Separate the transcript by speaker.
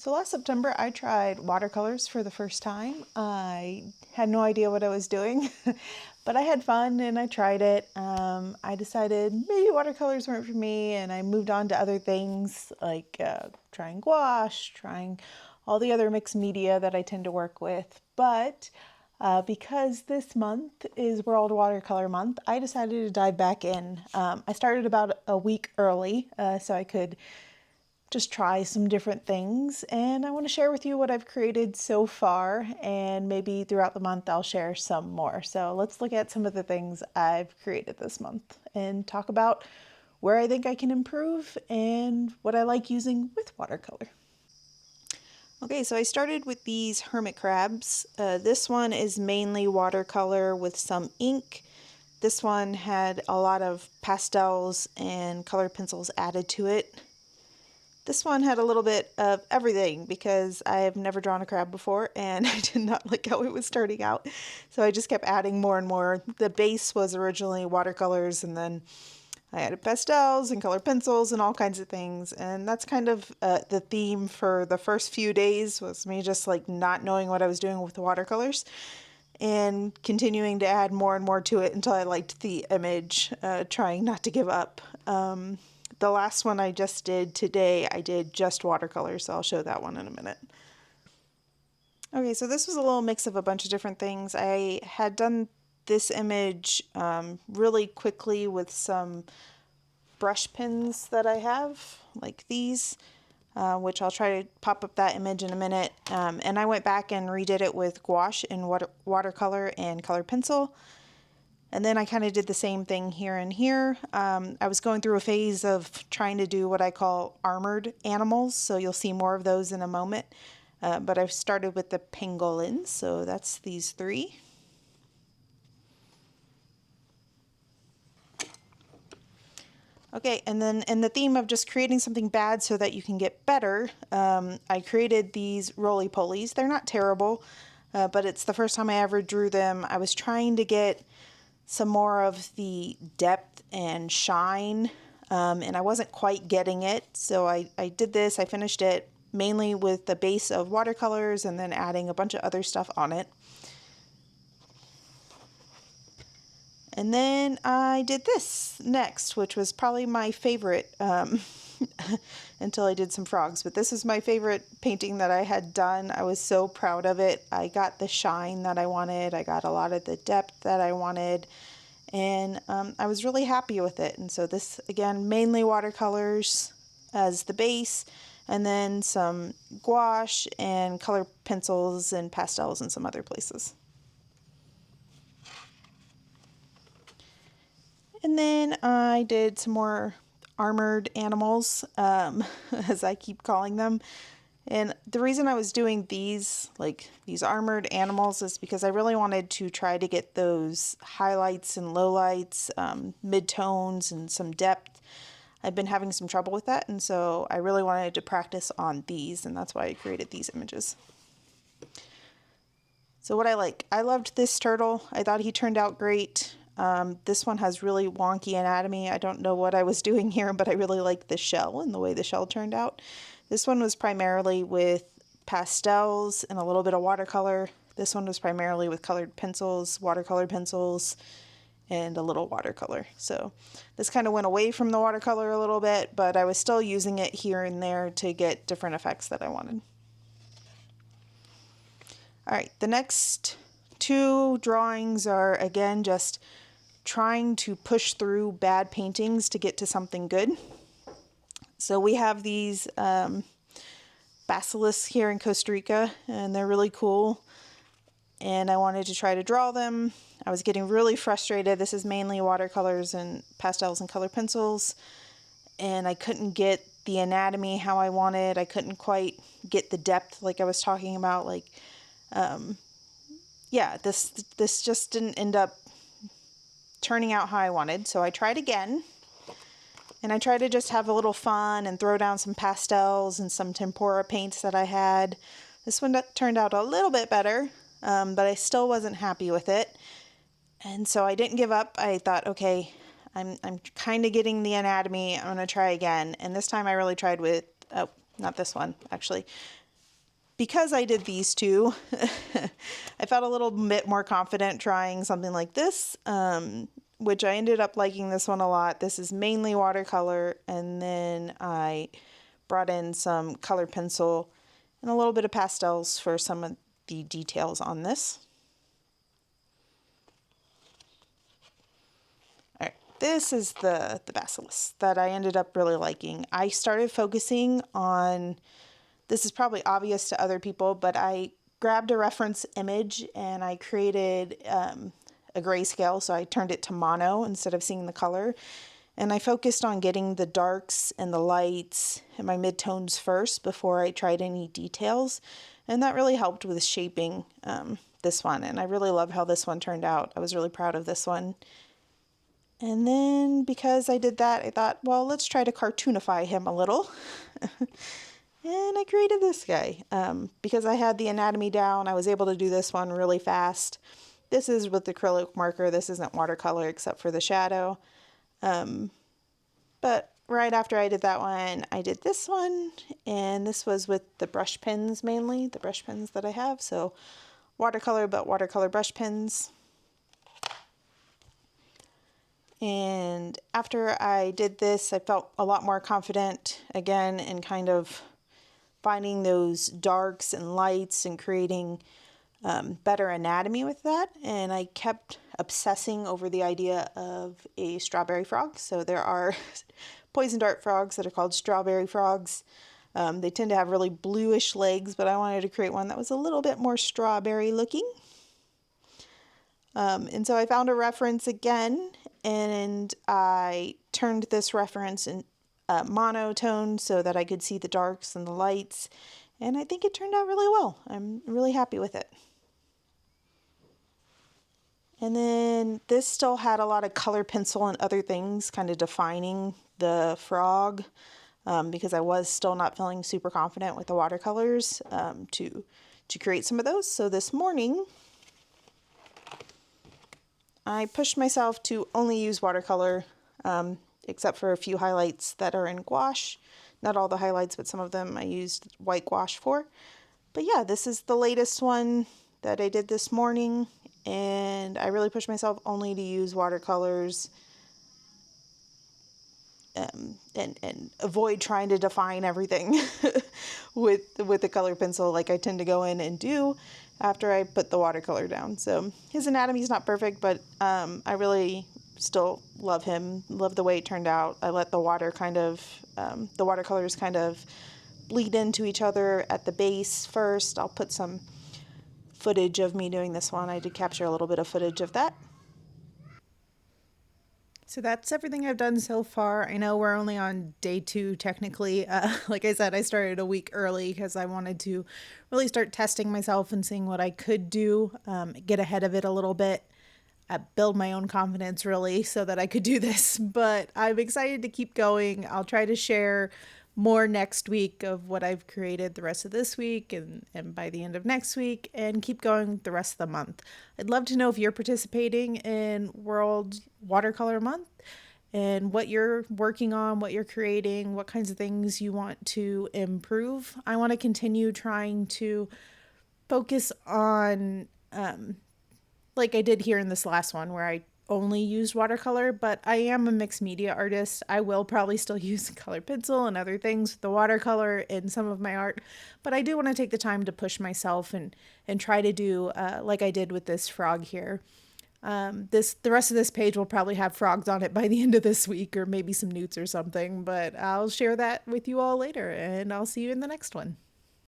Speaker 1: So last September I tried watercolors for the first time. I had no idea what I was doing, but I had fun and I tried it. I decided maybe watercolors weren't for me and I moved on to other things like trying gouache, trying all the other mixed media that I tend to work with. But because this month is World Watercolor Month, I decided to dive back in. I started about a week early so I could just try some different things, and I want to share with you what I've created so far, and maybe throughout the month I'll share some more. So let's look at some of the things I've created this month and talk about where I think I can improve and what I like using with watercolor. Okay, so I started with these hermit crabs. This one is mainly watercolor with some ink. This one had a lot of pastels and colored pencils added to it. This one had a little bit of everything because I have never drawn a crab before and I did not like how it was starting out. So I just kept adding more and more. The base was originally watercolors, and then I added pastels and colored pencils and all kinds of things. And that's kind of the theme for the first few days, was me just like not knowing what I was doing with the watercolors and continuing to add more and more to it until I liked the image, trying not to give up. The last one I just did today, I did just watercolors, so I'll show that one in a minute. Okay, so this was a little mix of a bunch of different things. I had done this image really quickly with some brush pens that I have, like these, which I'll try to pop up that image in a minute. And I went back and redid it with gouache and watercolor and colored pencil. And then I kind of did the same thing here and here. I was going through a phase of trying to do what I call armored animals, so you'll see more of those in a moment. But I've started with the pangolins, so that's these three. Okay, and then in the theme of just creating something bad so that you can get better, I created these roly-polies. They're not terrible, but it's the first time I ever drew them. I was trying to get some more of the depth and shine, and I wasn't quite getting it. So I did this, I finished it mainly with the base of watercolors and then adding a bunch of other stuff on it. And then I did this next, which was probably my favorite until I did some frogs. But this is my favorite painting that I had done. I was so proud of it. I got the shine that I wanted. I got a lot of the depth that I wanted. And I was really happy with it. And so this, again, mainly watercolors as the base, and then some gouache and color pencils and pastels in some other places. And then I did some more armored animals, as I keep calling them. And the reason I was doing these, like these armored animals, is because I really wanted to try to get those highlights and lowlights, midtones, and some depth. I've been having some trouble with that, and so I really wanted to practice on these, and that's why I created these images. So what I loved this turtle. I thought he turned out great. This one has really wonky anatomy. I don't know what I was doing here, but I really like the shell and the way the shell turned out. This one was primarily with pastels and a little bit of watercolor. This one was primarily with colored pencils, watercolor pencils, and a little watercolor. So this kind of went away from the watercolor a little bit, but I was still using it here and there to get different effects that I wanted. All right, the next two drawings are, again, just trying to push through bad paintings to get to something good. So we have these basilisks here in Costa Rica, and they're really cool. And I wanted to try to draw them. I was getting really frustrated. This is mainly watercolors and pastels and color pencils. And I couldn't get the anatomy how I wanted. I couldn't quite get the depth like I was talking about. This just didn't end up turning out how I wanted. So I tried again. And I tried to just have a little fun and throw down some pastels and some tempera paints that I had. This one turned out a little bit better, but I still wasn't happy with it. And so I didn't give up. I thought, okay, I'm kind of getting the anatomy. I'm going to try again. And this time I really tried with, not this one, actually. because I did these two, I felt a little bit more confident trying something like this, which I ended up liking this one a lot. This is mainly watercolor, and then I brought in some color pencil and a little bit of pastels for some of the details on this. All right, this is the basilisk that I ended up really liking. I started focusing on, this is probably obvious to other people, but I grabbed a reference image and I created a grayscale, so I turned it to mono instead of seeing the color. And I focused on getting the darks and the lights and my midtones first before I tried any details. And that really helped with shaping this one. And I really love how this one turned out. I was really proud of this one. And then because I did that, I thought, well, let's try to cartoonify him a little. And I created this guy. Because I had the anatomy down, I was able to do this one really fast. This is with acrylic marker. This isn't watercolor except for the shadow. But right after I did that one, I did this one, and this was with the brush pens mainly, the brush pens that I have. So watercolor, but watercolor brush pens. And after I did this, I felt a lot more confident again in kind of finding those darks and lights and creating better anatomy with that. And I kept obsessing over the idea of a strawberry frog. So there are poison dart frogs that are called strawberry frogs. They tend to have really bluish legs, but I wanted to create one that was a little bit more strawberry looking. And so I found a reference again, and I turned this reference in monotone so that I could see the darks and the lights. And I think it turned out really well. I'm really happy with it. And then this still had a lot of color pencil and other things kind of defining the frog, because I was still not feeling super confident with the watercolors to create some of those. So this morning, I pushed myself to only use watercolor, except for a few highlights that are in gouache. Not all the highlights, but some of them I used white gouache for. But yeah, this is the latest one that I did this morning. And I really pushed myself only to use watercolors and avoid trying to define everything with the color pencil like I tend to go in and do after I put the watercolor down. So his anatomy is not perfect, but I really still love him, love the way it turned out. I let the water the watercolors kind of bleed into each other at the base first. I'll put some footage of me doing this one. I did capture a little bit of footage of that. So that's everything I've done so far. I know we're only on day 2 technically. Like I said, I started a week early because I wanted to really start testing myself and seeing what I could do, get ahead of it a little bit, build my own confidence really so that I could do this. But I'm excited to keep going. I'll try to share more next week of what I've created the rest of this week and by the end of next week, and keep going the rest of the month. I'd love to know if you're participating in World Watercolor Month and what you're working on, what you're creating, what kinds of things you want to improve. I want to continue trying to focus on, like I did here in this last one where I only used watercolor, but I am a mixed media artist. I will probably still use color pencil and other things with the watercolor in some of my art, but I do want to take the time to push myself and try to do like I did with this frog here. The rest of this page will probably have frogs on it by the end of this week, or maybe some newts or something, but I'll share that with you all later, and I'll see you in the next one.